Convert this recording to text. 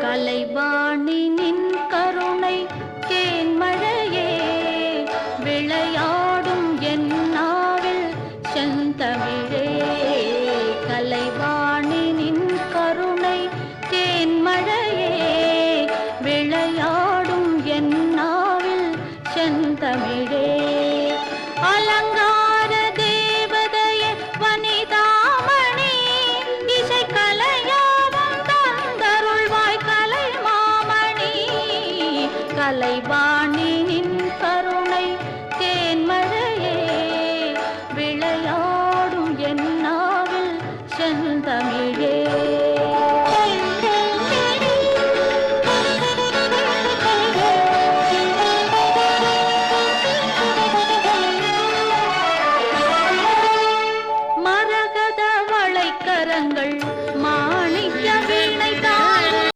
கலைவாணி நின் கருணை தேன்மழையே விளையாடும் என் நாவில் செந்தமிழே. கலைவாணி நின் கருணை தேன்மழையே விளையாடும் என் நாவில் செந்தமிழே. அலங்கார தேவதையே வனிதாமணி இசை கலையாவும் தந்தருள்வாய் கலைமாமணி. கலைவா